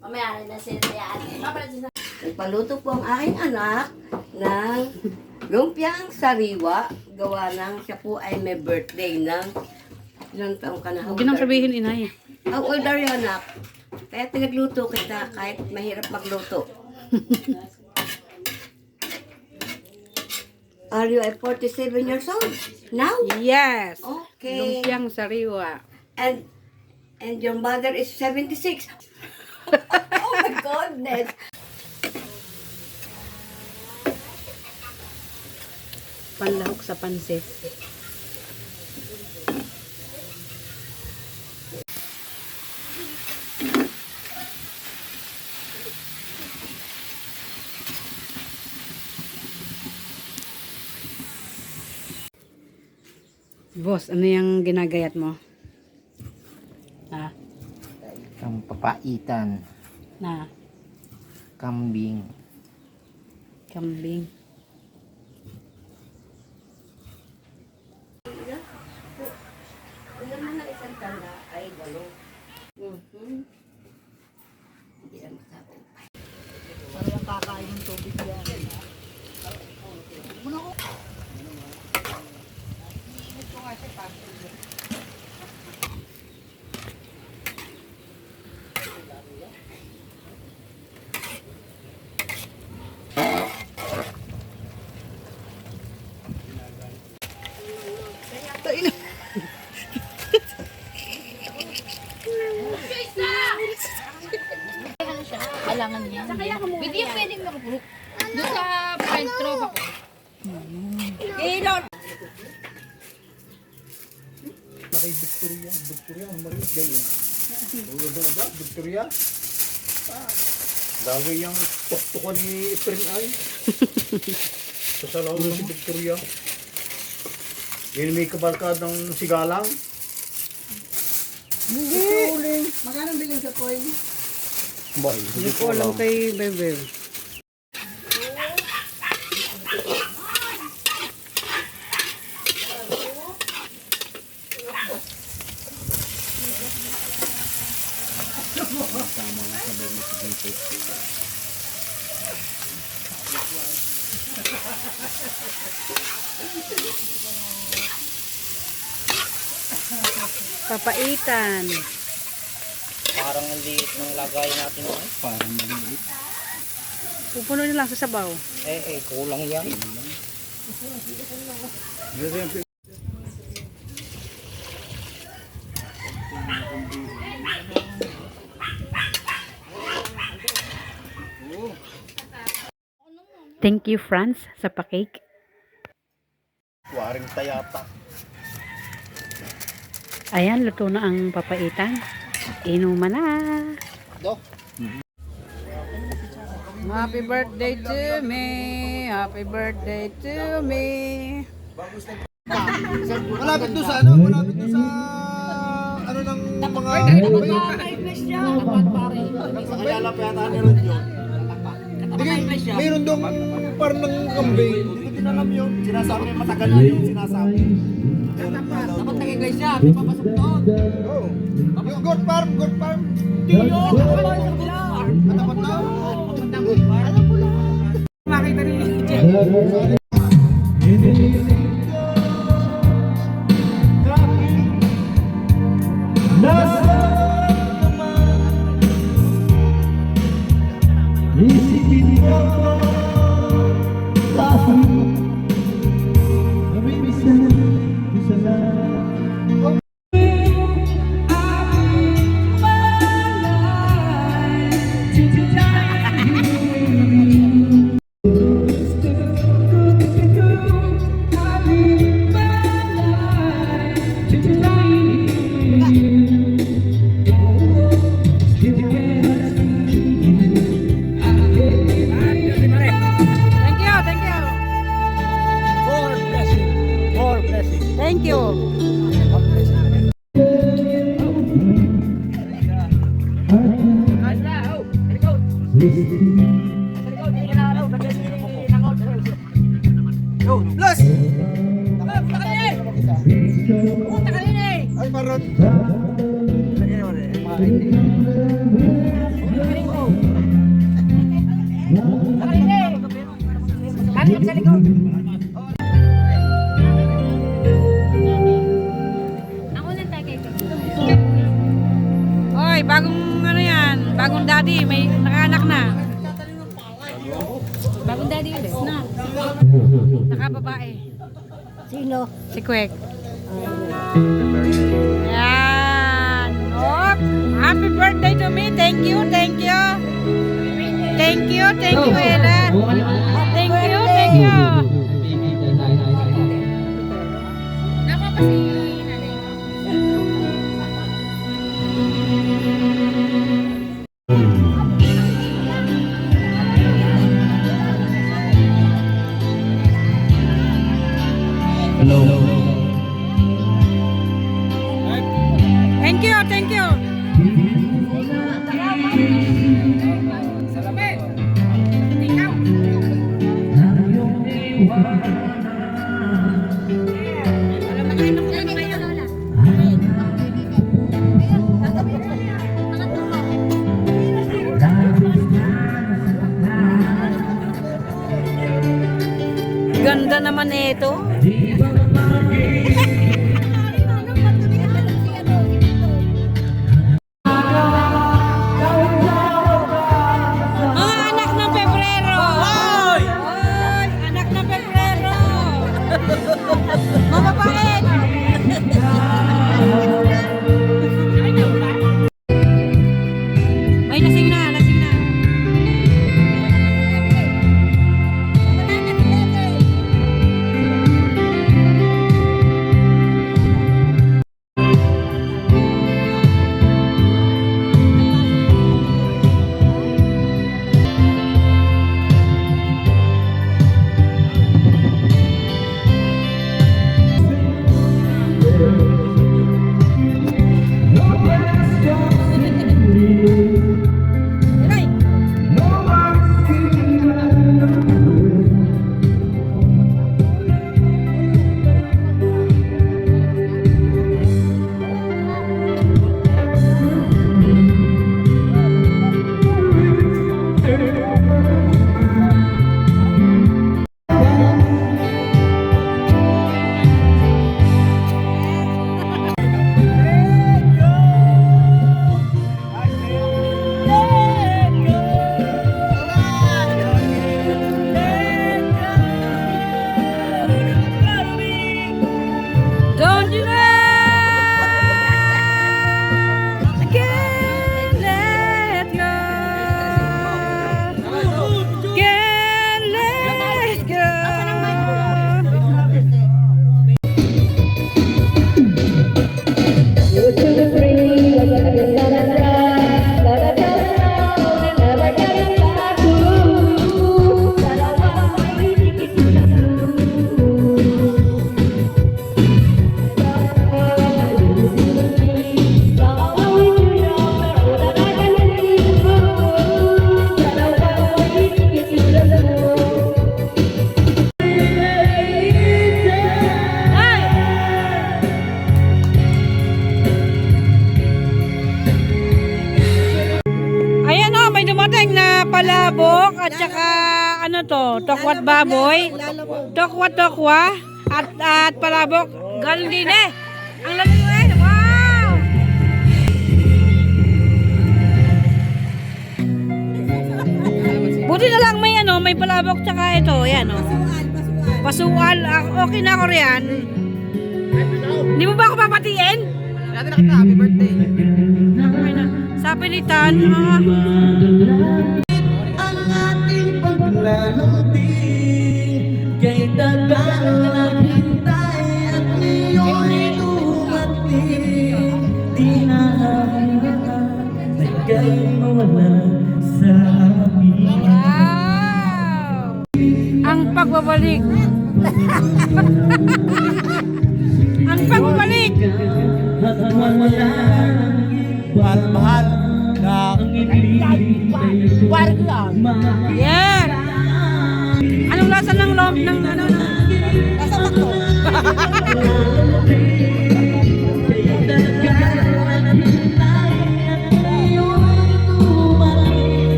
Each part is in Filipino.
Mamaya na sila. Nagpaluto po ang aking anak ng lumpiang sariwa. Gawa ng siya po ay may birthday ng ilang taong ka na. Huwag nang sabihin, inay. Ang older yun, anak. Kaya pinagluto kita kahit mahirap magluto. Are you 47 years old now? Yes. Okay. Lumpiang sariwa. And your mother is 76. Oh my goodness. Panlahok sa pansit. Boss, ano yung ginagayat mo? Ha? Ang papaitan, Na? kambing. Kambing. Ang naman ng isang tanda ay 8. Hindi lang masabi. Parang kakain ng tubig yan. Kailangan niya. Hindi yung pwedeng makabuhok. Doon sa friend tropa ko. Ilon! Laki Victoria. Victoria, ang maliit ganyan. Ulo na ba? Victoria? Dagay yung tuktukan ni Spring Eye. Sasalaw na si Victoria. Yun may kabarkadang sigalang. Hindi! Magkano bilhin sa coin? Hindi ko alam kay Bebe. Papaitan. Parang ang liit ng lagay natin. Parang maliit. Pupuno nyo lang sa sabaw. Kulang yan. Thank you, Franz, sa pa-cake. Waring tayata. Ayan, luto na ang papaitan. Inuman na. Happy birthday to me. Happy birthday to me. Malapit doon sa ano? Malapit doon sa ano ng mga... Ayala pa yata ni Rodyon. Mayroon doon parang ng kambing. Hindi ko din alam yun. Sinasabi matagal na yun. Sinasabi. Dapat nag-iglesia, may papasok doon. Oo. Yung goat farm, goat farm. Dapat na. Alam mo lang. Makita rin. Plus! Ay, parang. Oy, bagong ano yan, bagong daddy, may nakaanak na. Bagong daddy ulit. Na. Nakababae. Sino? Si Kwek. Yan. Oh, happy birthday to me. Thank you, thank you. Thank you, Ella. Thank you, thank you. Thank you, thank you. Ganda naman ito. Mga anak ng Pebrero. Oy! Oy! Anak ng Pebrero. Mababait. Ay, lasing na, lasing na. Don't you know? I can't let go. Can't let go. Ayan o, may dumating na palabok at saka ano to, tokwat baboy, tokwat tokwa at palabok. Galing din eh. Ang laki eh. Wow! Buti na lang may ano, may palabok tsaka ito, yan o. Pasual. Okay na ako riyan. Hindi mo ba ako papatiin? Natin nakita, happy birthday. Okay na. Sa pilitan, Ang ating paglalambing kay dagang naghintay at niyo'y dumating. Di na nagkay mawala sa amin. wow! Ang pagbabalik. Ang pagbabalik. At wala mahal, mahal. Yeah! Anong lasa ng lom ng ano? Nasa bakto.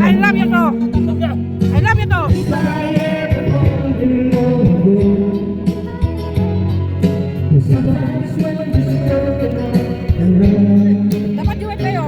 I love you to. I love you to. Dapat duet kayo.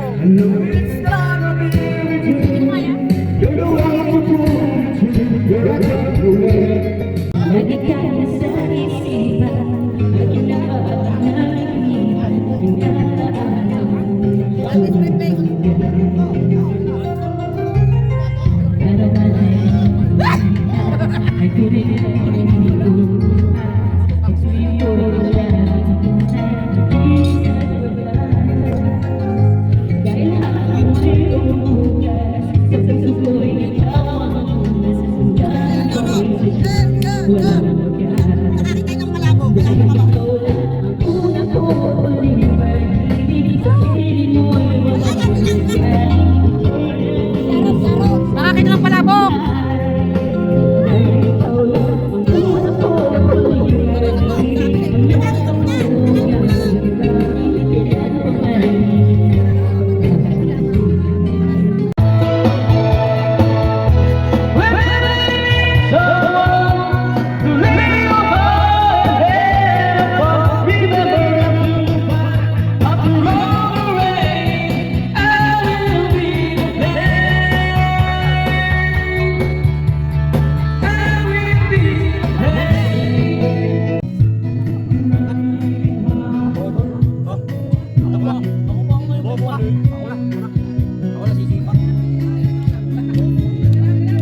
Nakakita ng palabok.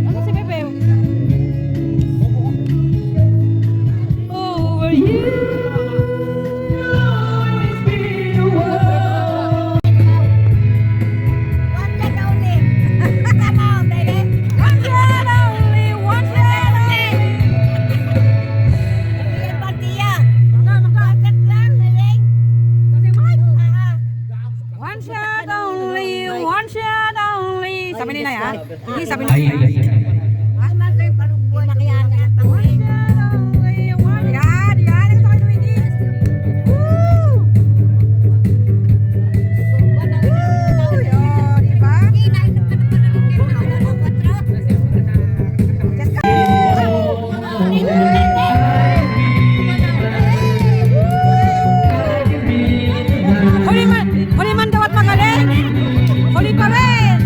Ano si Pepe? Over you. One shot only, one shot only. Sabi ni Nay, ha? Hindi, sabi ni Nay. One shot only, one. Yan, yan. Ito kayo Luigi. Woo! Woo! Yun, diba? Huli man daw at magaling. Huli pa rin.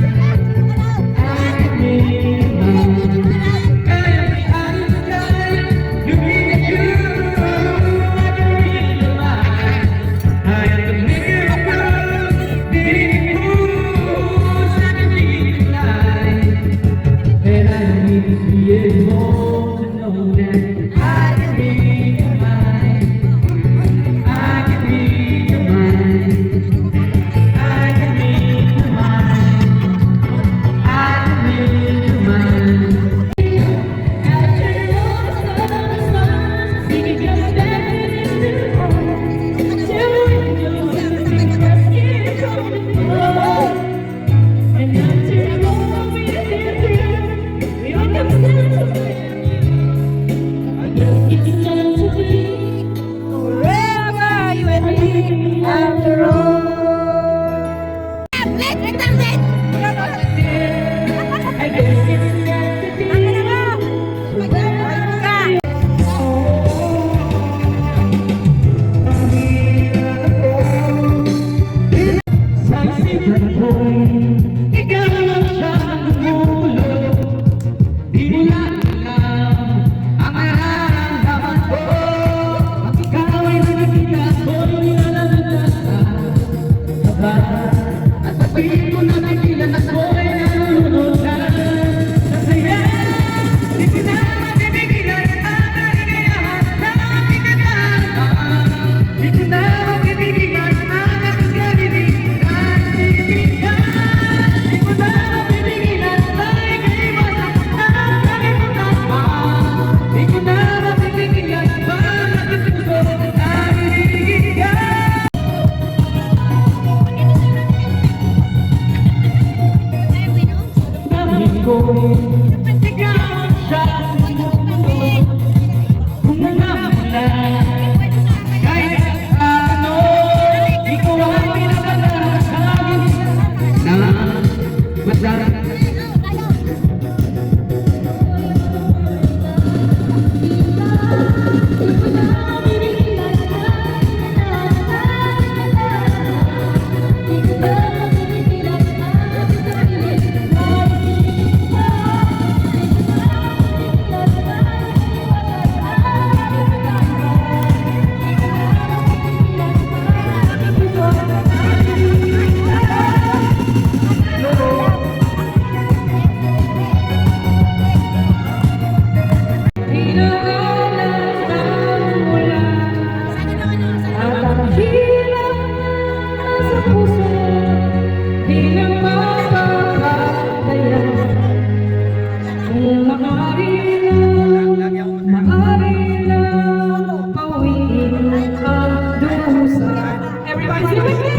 Everybody sing with me!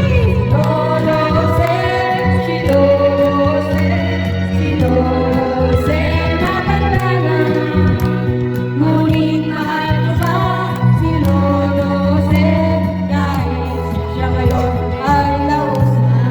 Dolose, silose, silose, matanda na. Ngunit mahal ko pa si Dolose, kahit siya ngayon ay laos na.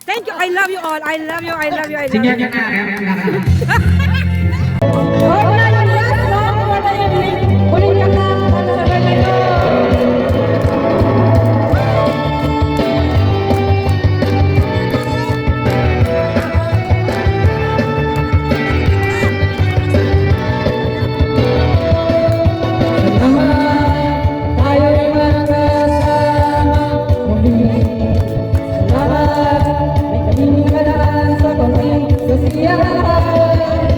Thank you. I love you all. I love you. I love you. I love you. Salamat, may kalingalan sa konting sosial.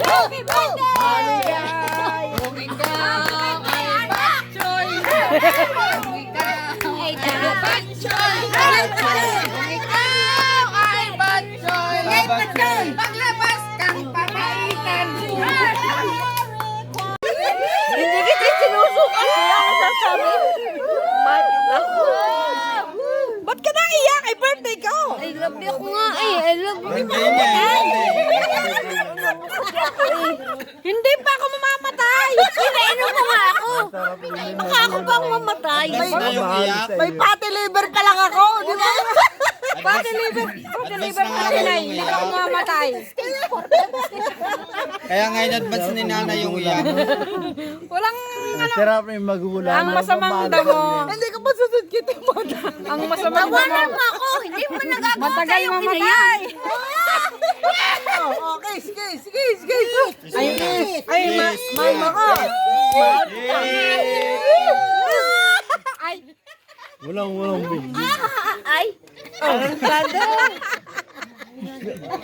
Happy birthday! Kung ikaw ay bok choy. Kung ikaw ay bok choy. Kung ikaw ay bok choy. Paglabas kang papaitan. Hindi kita sinusukat. Kaya ako sasabi. Ba't ka nang iyak? Ay, birthday ko! I love you ko nga eh. I love you. Hindi pa ako mamamatay! Pinainom mo nga ako. Baka ako bang mamatay? May fatty liver pa lang ako, di ba? Fatty liver pa rin ay, hindi ako mamamatay. Kaya nga in-advance ni nanay yung iyak. Walang, Sarap yung magulang. ang masamang damo. Hindi ko pa susud kita mo. Ang masamang Tawanan damo. mo ako. Hindi mo nagagawa Matagal sa'yo mamatay. Okay, sige. Ay, mama ko. Ay, Walang big. Ay.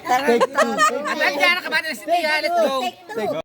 At nandiyan na kabata si Tia. Let's go.